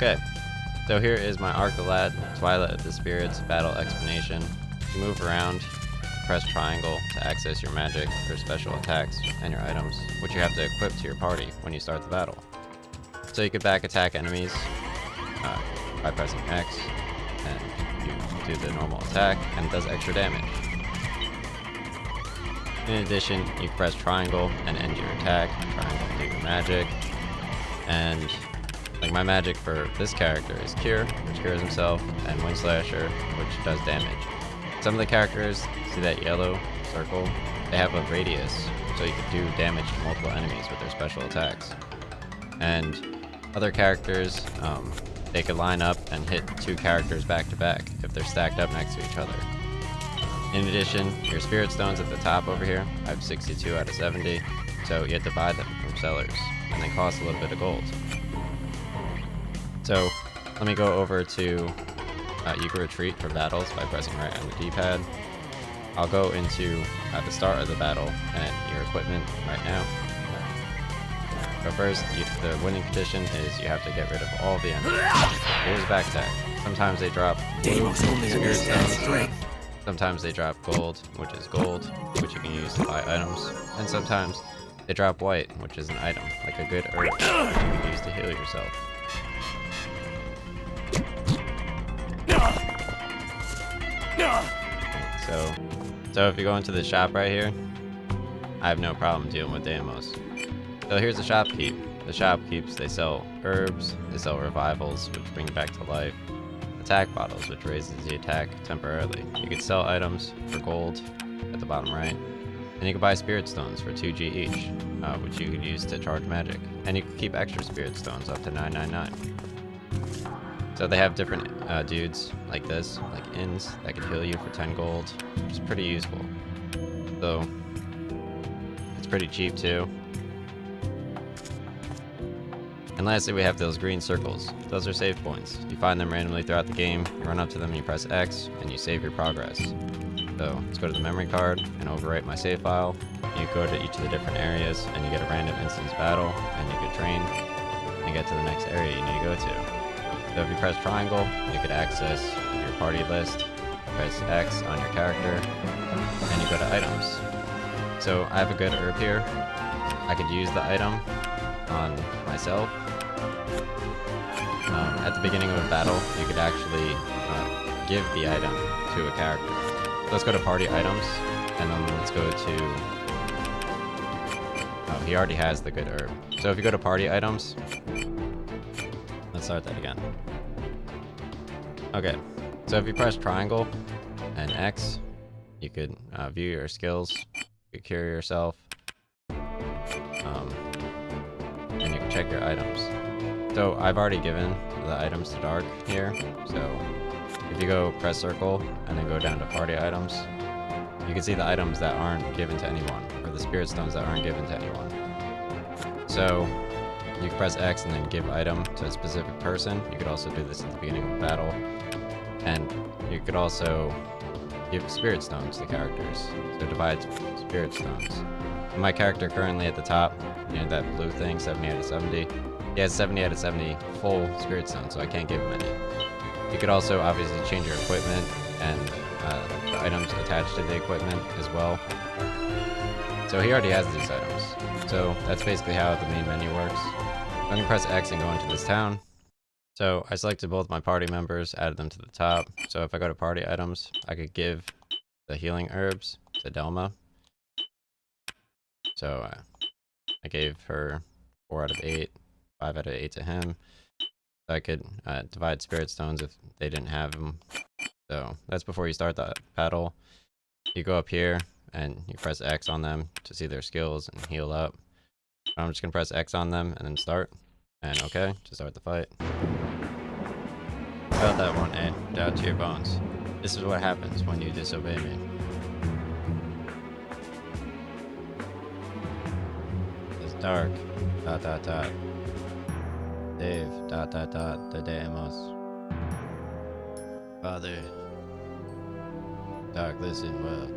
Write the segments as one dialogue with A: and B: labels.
A: Okay, so here is my Arc the Lad, Twilight of the Spirits battle explanation. You move around, press triangle to access your magic or special attacks and your items, which you have to equip to your party when you start the battle. So you could back attack enemies by pressing X, and you do the normal attack, and it does extra damage. In addition, you press triangle and end your attack, triangle and do your magic, and like my magic for this character is Cure, which cures himself, and Wind Slasher, which does damage. Some of the characters, see that yellow circle? They have a radius, so you can do damage to multiple enemies with their special attacks. And other characters, they could line up and hit two characters back to back if they're stacked up next to each other. In addition, your Spirit Stones at the top over here, I have 62 out of 70, so you have to buy them from sellers, and they cost a little bit of gold. So let me go over to you can retreat for battles by pressing right on the D-pad. I'll go into the start of the battle and your equipment right now. So first, the winning condition is you have to get rid of all the enemies. Here's back attack. Sometimes they drop blue Spirit Stones. Sometimes they drop gold, which is gold, which you can use to buy items. And sometimes they drop white, which is an item, like a good herb, which you can use to heal yourself. So if you go into the shop right here, I have no problem dealing with Deimos. So here's the shopkeep. The shopkeeps, they sell herbs, they sell revivals, which bring you back to life, attack bottles, which raises the attack temporarily. You can sell items for gold at the bottom right, and you can buy Spirit Stones for 2G each, which you could use to charge magic. And you can keep extra Spirit Stones up to 999. So they have different dudes like this, like inns, that can heal you for 10 gold, which is pretty useful. So it's pretty cheap too. And lastly, we have those green circles. Those are save points. You find them randomly throughout the game, you run up to them and you press X, and you save your progress. So let's go to the memory card and overwrite my save file. You go to each of the different areas and you get a random instance battle, and you can train and get to the next area you need to go to. So if you press triangle, you could access your party list, press X on your character, and you go to items. So I have a good herb here. I could use the item on myself. At the beginning of a battle, you could actually give the item to a character. So let's go to party items, and then let's go to... Oh, he already has the good herb. So if you go to party items, let's start that again. Okay, so if you press triangle and X, you could view your skills, you could cure yourself, and you can check your items. So I've already given the items to Dark here, so if you go press circle and then go down to party items, you can see the items that aren't given to anyone, or the Spirit Stones that aren't given to anyone. So you can press X and then give item to a specific person. You could also do this at the beginning of a battle. And you could also give Spirit Stones to characters. So divide Spirit Stones. And my character currently at the top, you know, that blue thing, 70 out of 70. He has 70 out of 70 full Spirit Stones, so I can't give him any. You could also obviously change your equipment and the items attached to the equipment as well. So he already has these items. So that's basically how the main menu works. I'm going to press X and go into this town. So I selected both my party members, added them to the top. So if I go to party items, I could give the healing herbs to Delma. So I gave her 4 out of 8, 5 out of 8 to him. So I could divide Spirit Stones if they didn't have them. So that's before you start the battle. You go up here and you press X on them to see their skills and heal up. I'm just going to press X on them and then start. And okay, to start the fight. Felt that one, eh? Down to your bones. This is what happens when you disobey me. It's Dark. ... Dave. ... The Deimos. Father. Dark, listen well.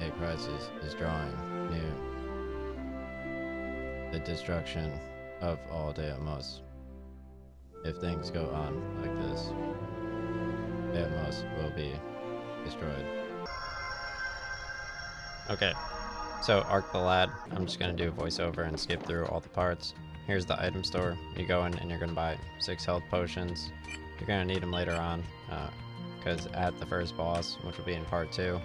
A: A crisis is drawing near. The destruction of all Deimos. if things go on like this, the Atmos will be destroyed. Okay, so Arc the Lad, I'm just gonna do a voiceover and skip through all the parts. Here's the item store. You go in and you're gonna buy 6 health potions. You're gonna need them later on, because at the first boss, which will be in part 2,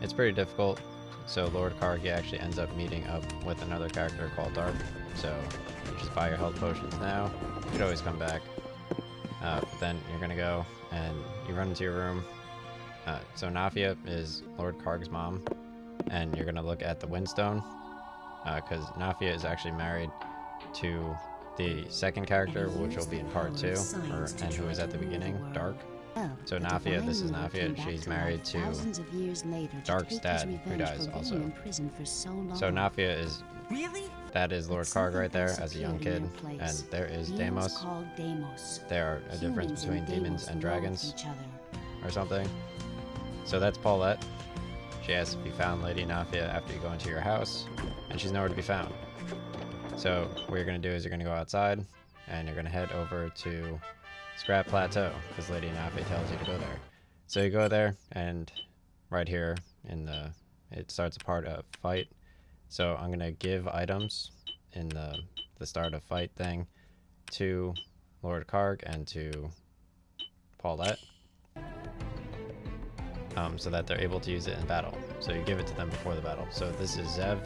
A: it's pretty difficult. So Lord Kargi actually ends up meeting up with another character called Dark. So you just buy your health potions now. You could always come back. But then you're gonna go and you run into your room. So Nafia is Lord Karg's mom, and you're gonna look at the Windstone, because Nafia is actually married to the second character, which will be in part 2, and who is at the beginning, Dark. So Nafia, this is Nafia, she's married to Dark's dad, who dies also. So Nafia is, that is Lord Karg right there as a young kid, and there is Deimos. There are a difference between demons and dragons, or something. So that's Paulette. She asks if you found Lady Nafia after you go into your house, and she's nowhere to be found. So what you're going to do is you're going to go outside, and you're going to head over to Scrap Plateau, because Lady Nafia tells you to go there. So you go there, and right here in the, it starts a part of fight. So I'm going to give items in the start of fight thing to Lord Karg and to Paulette, so that they're able to use it in battle. So you give it to them before the battle. So this is Zev,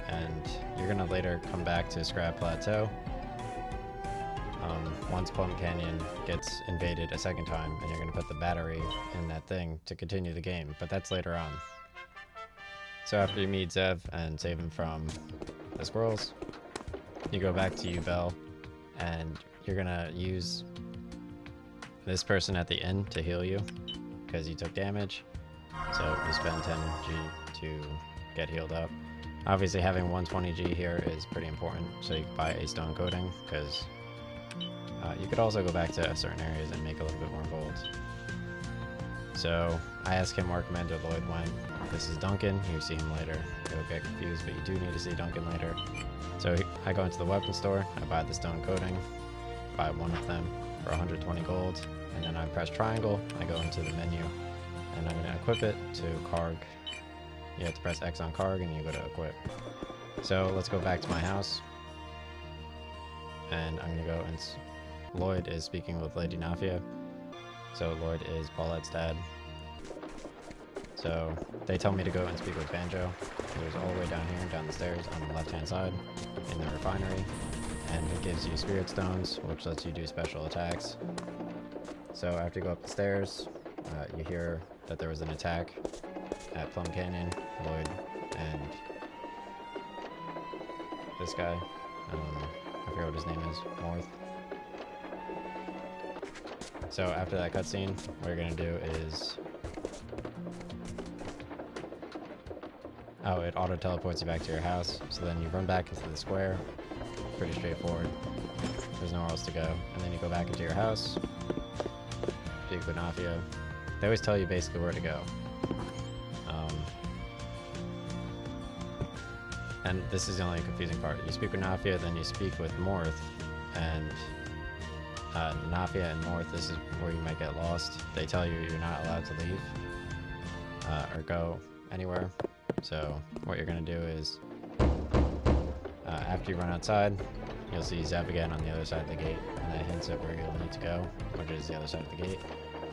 A: and you're going to later come back to Scrap Plateau once Plum Canyon gets invaded a second time, and you're going to put the battery in that thing to continue the game, but that's later on. So after you meet Zev and save him from the squirrels, you go back to Ubel, and you're going to use this person at the inn to heal you, because you took damage. So you spend 10G to get healed up. Obviously having 120G here is pretty important, so you can buy a stone coating, because you could also go back to certain areas and make a little bit more gold. So I asked him where Commander Lloyd went. This is Duncan. You see him later. You'll get confused, but you do need to see Duncan later. So I go into the weapon store. I buy the stone coating. Buy one of them for 120 gold. And then I press triangle. I go into the menu. And I'm going to equip it to Karg. You have to press X on Karg and you go to equip. So let's go back to my house. And I'm going to go and... Lloyd is speaking with Lady Nafia. So Lloyd is Paulette's dad. So they tell me to go and speak with Banjo, who's all the way down here, down the stairs on the left hand side in the refinery. And it gives you spirit stones, which lets you do special attacks. So after you go up the stairs, you hear that there was an attack at Plum Canyon. Lloyd and this guy, I forget what his name is, Morth. So after that cutscene, what you're going to do is... Oh, it auto-teleports you back to your house, so then you run back into the square. Pretty straightforward. There's nowhere else to go. And then you go back into your house, speak with Nafia. They always tell you basically where to go. And this is the only confusing part. You speak with Nafia, then you speak with Morth, and Nafia and Morth, this is where you might get lost. They tell you you're not allowed to leave or go anywhere. So what you're going to do is, after you run outside, you'll see Zev again on the other side of the gate, and that hints at where you'll need to go, which is the other side of the gate.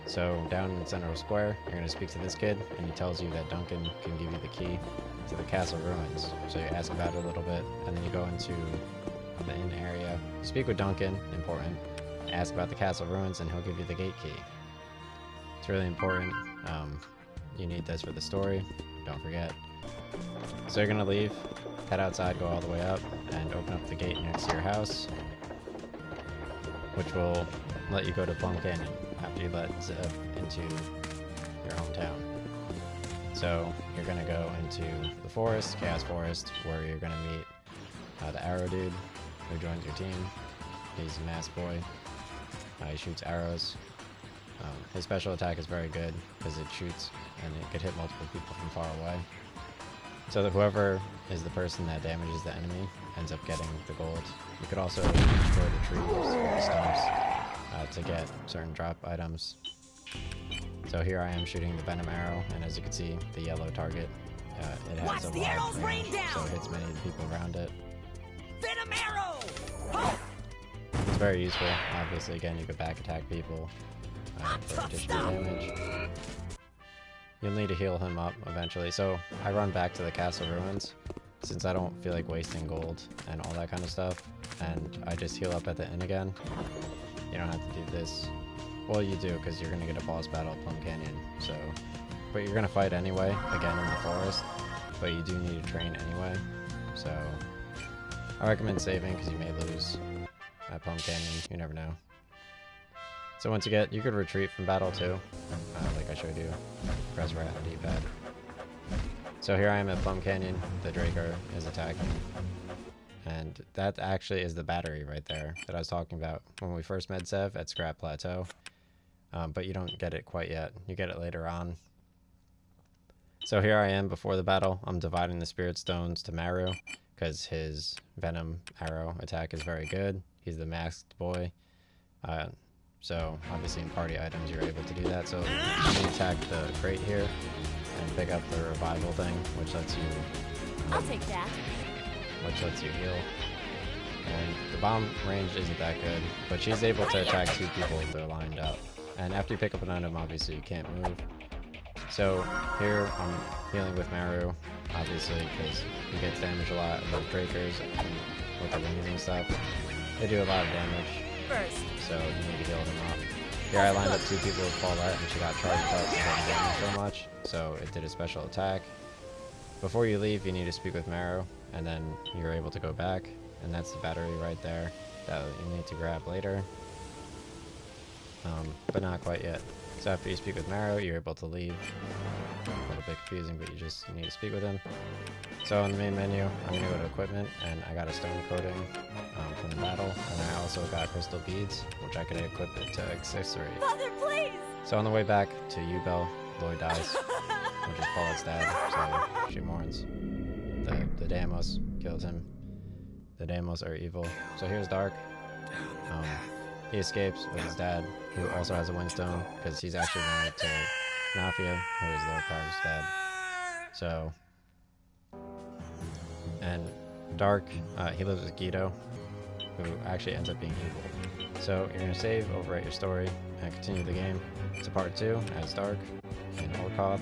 A: So down in the Central Square, you're going to speak to this kid, and he tells you that Duncan can give you the key to the castle ruins. So you ask about it a little bit, and then you go into the inn area. You speak with Duncan, important. Ask about the castle ruins, and he'll give you the gate key. It's really important. You need this for the story. Don't forget. So you're going to leave, head outside, go all the way up, and open up the gate next to your house, which will let you go to Plum Canyon after you let Zev into your hometown. So you're going to go into the forest, Chaos Forest, where you're going to meet the Arrow Dude, who joins your team. He's a masked boy. He shoots arrows. His special attack is very good because it shoots and it could hit multiple people from far away. So whoever is the person that damages the enemy ends up getting the gold. You could also destroy the trees or the stumps to get certain drop items. So here I am shooting the venom arrow, and as you can see, the yellow target, it has a wide range, so it hits many of the people around it.
B: Venom arrow! Oh!
A: It's very useful. Obviously, again, you could back attack people for additional damage. You'll need to heal him up eventually. So I run back to the castle ruins since I don't feel like wasting gold and all that kind of stuff, and I just heal up at the inn again. You don't have to do this. Well, you do, because you're gonna get a boss battle at Plum Canyon. So, but you're gonna fight anyway, again in the forest. But you do need to train anyway. So I recommend saving because you may lose at Plum Canyon. You never know. So once you could retreat from battle too, like I showed you. Press right on the D-pad. So here I am at Plum Canyon. The Draker is attacking. And that actually is the battery right there that I was talking about when we first met Zev at Scrap Plateau. But you don't get it quite yet. You get it later on. So here I am before the battle. I'm dividing the Spirit Stones to Maru because his Venom Arrow attack is very good. He's the masked boy. So obviously in party items you're able to do that. So you attack the crate here and pick up the revival thing, which lets you...
C: I'll take that.
A: Which lets you heal. And the bomb range isn't that good, but she's able to attack two people if they're lined up. And after you pick up an item, obviously you can't move. So here I'm healing with Maru, obviously, because he gets damaged a lot with Drakers and with the wings and stuff. They do a lot of damage, so you need to heal them up. Here I lined up two people with Twilight, and she got charged up and didn't damage so much, so it did a special attack. Before you leave, you need to speak with Maru, and then you're able to go back, and that's the battery right there that you need to grab later. But not quite yet. So after you speak with Maru, you're able to leave. A little bit confusing, but you just need to speak with him. So in the main menu, I'm going to go to equipment, and I got a stone coating from the battle, and I also got crystal beads, which I could equip it to accessory.
C: Father, please!
A: So on the way back to Ubel, Lloyd dies, which is Paulette's dad, so she mourns. The Damos killed him. The Damos are evil. So here's Dark. He escapes with his dad, who also has a windstone, because he's actually married to Mafia, who is Lord Carter's dad. So, and Dark, he lives with Guido, who actually ends up being evil. So you're going to save, overwrite your story, and continue the game to part 2 as Dark in Orkoth.